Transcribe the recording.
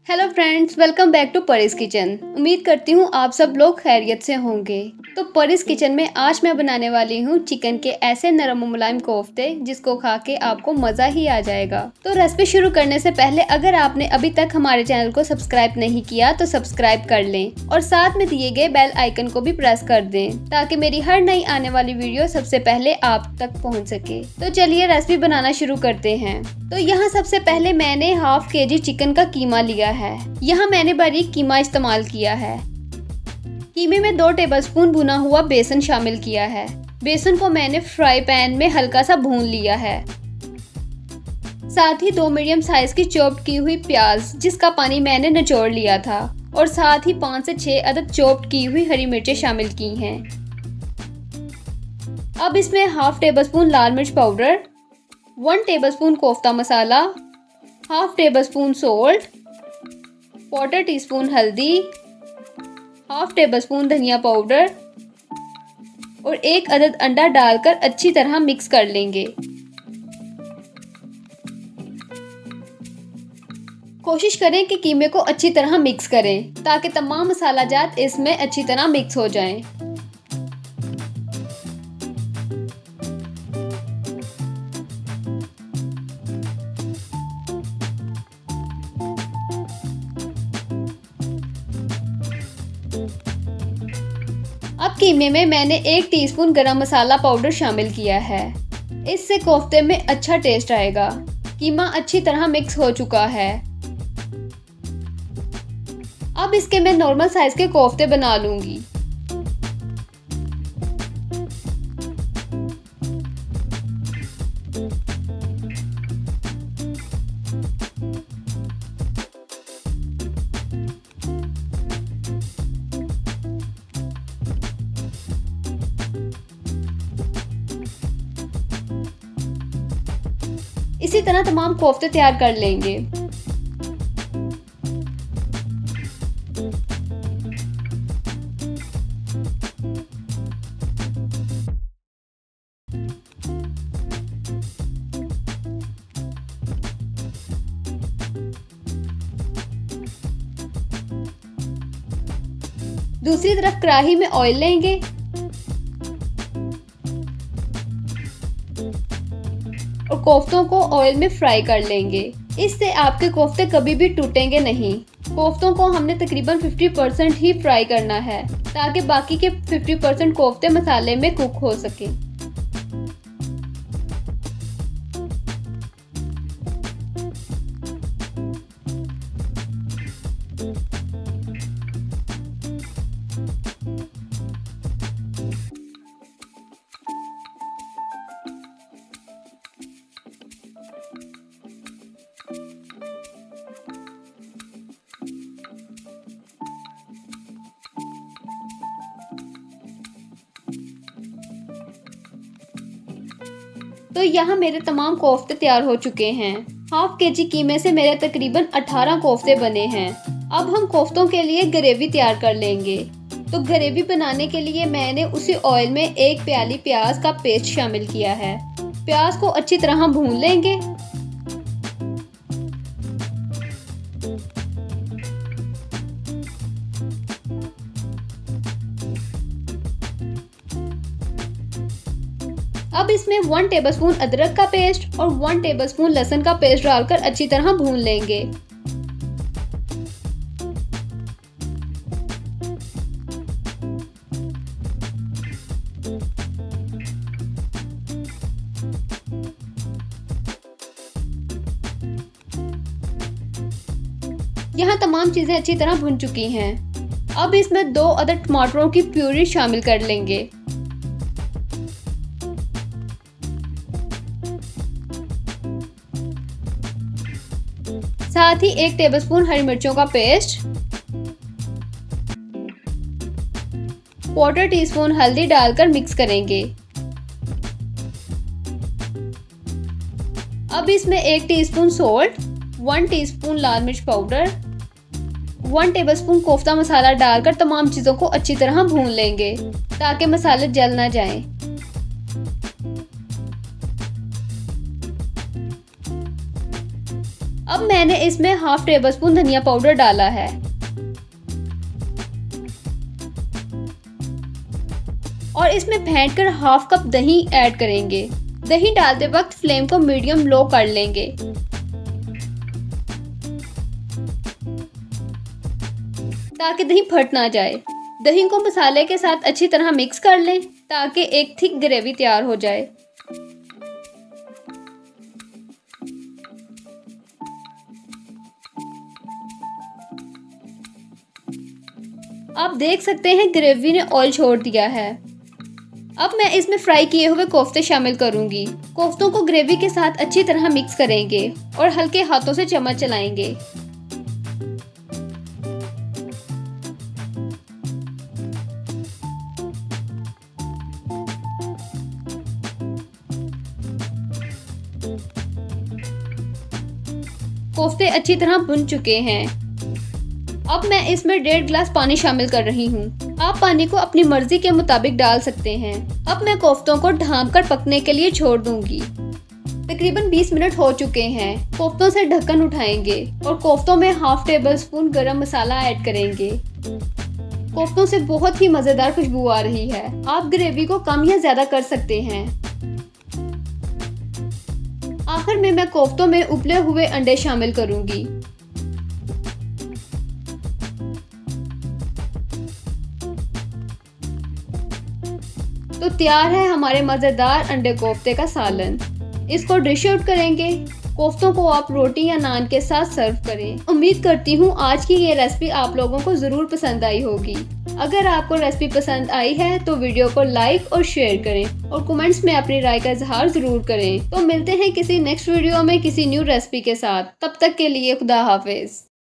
Hello friends, welcome back to Pari's kitchen. उम्मीद करती हूँ आप सब लोग खैरियत से होंगे। तो परीज किचन में आज मैं बनाने वाली हूँ चिकन के ऐसे नरम और मुलायम कोफ्ते जिसको खा के आपको मज़ा ही आ जाएगा। तो रेसिपी शुरू करने से पहले अगर आपने अभी तक हमारे चैनल को सब्सक्राइब नहीं किया तो सब्सक्राइब कर लें और साथ में दिए गए बेल आइकन को भी प्रेस कर दें ताकि मेरी हर नई आने वाली वीडियो सबसे पहले आप तक पहुँच सके। तो चलिए रेसिपी बनाना शुरू करते हैं। तो यहाँ सबसे पहले मैंने हाफ केजी चिकन का कीमा लिया है। यहाँ मैंने बारीक कीमा इस्तेमाल किया है। कीमे में 2 टेबलस्पून भुना हुआ बेसन शामिल किया है। बेसन को मैंने फ्राई पैन में हल्का सा भून लिया है। साथ ही 2 मीडियम साइज की चॉप्ड की हुई प्याज जिसका पानी मैंने निचोड़ लिया था और साथ ही 5 से 6 अदद चॉप्ड की हुई हरी मिर्चें शामिल की हैं। अब इसमें हाफ टेबलस्पून लाल मिर्च पाउडर, 1 टेबलस्पून कोफ्ता मसाला, हाफ टेबलस्पून सोल्ट, 1/4 टीस्पून हल्दी, हाफ टेबलस्पून धनिया पाउडर और 1 अदद अंडा डालकर अच्छी तरह मिक्स कर लेंगे। कोशिश करें कि कीमे को अच्छी तरह मिक्स करें ताकि तमाम मसाला जात इसमें अच्छी तरह मिक्स हो जाएं। अब कीमे में मैंने 1 टीस्पून गरम मसाला पाउडर शामिल किया है। इससे कोफ्ते में अच्छा टेस्ट आएगा। कीमा अच्छी तरह मिक्स हो चुका है। अब इसके मैं नॉर्मल साइज के कोफ्ते बना लूंगी। इसी तरह तमाम कोफ्ते तैयार कर लेंगे। दूसरी तरफ कढ़ाई में ऑयल लेंगे और कोफ्तों को ऑयल में फ्राई कर लेंगे। इससे आपके कोफ्ते कभी भी टूटेंगे नहीं। कोफ्तों को हमने तकरीबन 50% ही फ्राई करना है ताकि बाकी के 50% कोफ्ते मसाले में कुक हो सके। तो यहाँ मेरे तमाम कोफ्ते तैयार हो चुके हैं। हाफ केजी कीमे से मेरे तकरीबन 18 कोफ्ते बने हैं। अब हम कोफ्तों के लिए ग्रेवी तैयार कर लेंगे। तो ग्रेवी बनाने के लिए मैंने उसी ऑयल में 1 प्याली प्याज का पेस्ट शामिल किया है। प्याज को अच्छी तरह भून लेंगे। अब इसमें 1 टेबलस्पून अदरक का पेस्ट और 1 टेबलस्पून लहसुन का पेस्ट डालकर अच्छी तरह भून लेंगे। यहाँ तमाम चीजें अच्छी तरह भुन चुकी हैं। अब इसमें 2 अदद टमाटरों की प्यूरी शामिल कर लेंगे। साथ ही 1 टेबलस्पून हरी मिर्चों का पेस्ट, 1/4 टीस्पून हल्दी डालकर मिक्स करेंगे। अब इसमें 1 टीस्पून सोल्ट, 1 टीस्पून लाल मिर्च पाउडर, 1 टेबलस्पून कोफ्ता मसाला डालकर तमाम चीज़ों को अच्छी तरह भून लेंगे ताकि मसाले जल ना जाएं। अब मैंने इसमें हाफ टेबल स्पून धनिया पाउडर डाला है और इसमें फेंट कर हाफ कप दही ऐड करेंगे। दही डालते वक्त फ्लेम को मीडियम लो कर लेंगे। ताकि दही फट ना जाए। दही को मसाले के साथ अच्छी तरह मिक्स कर लें ताकि एक थिक ग्रेवी तैयार हो जाए। आप देख सकते हैं ग्रेवी ने ऑयल छोड़ दिया है। अब मैं इसमें फ्राई किए हुए कोफ्ते शामिल करूंगी। कोफ्तों को ग्रेवी के साथ अच्छी तरह मिक्स करेंगे और हल्के हाथों से चम्मच चलाएंगे। कोफ्ते अच्छी तरह भुन चुके हैं। अब मैं इसमें 1.5 गिलास पानी शामिल कर रही हूँ। आप पानी को अपनी मर्जी के मुताबिक डाल सकते हैं। अब मैं कोफ्तों को ढाँप कर पकने के लिए छोड़ दूंगी। तकरीबन 20 मिनट हो चुके हैं। कोफ्तों से ढक्कन उठाएंगे और कोफ्तों में हाफ टेबल स्पून गरम मसाला ऐड करेंगे। कोफ्तों से बहुत ही मजेदार खुशबू आ रही है। आप ग्रेवी को कम या ज्यादा कर सकते हैं। आखिर में मैं कोफ्तों में उबले हुए अंडे शामिल करूंगी। तो तैयार है हमारे मजेदार अंडे कोफ्ते का सालन। इसको डिश आउट करेंगे। कोफ्तों को आप रोटी या नान के साथ सर्व करें। उम्मीद करती हूँ आज की ये रेसिपी आप लोगों को जरूर पसंद आई होगी। अगर आपको रेसिपी पसंद आई है तो वीडियो को लाइक और शेयर करें और कमेंट्स में अपनी राय का इजहार जरूर करें। तो मिलते हैं किसी नेक्स्ट वीडियो में किसी न्यू रेसिपी के साथ। तब तक के लिए खुदा हाफिज।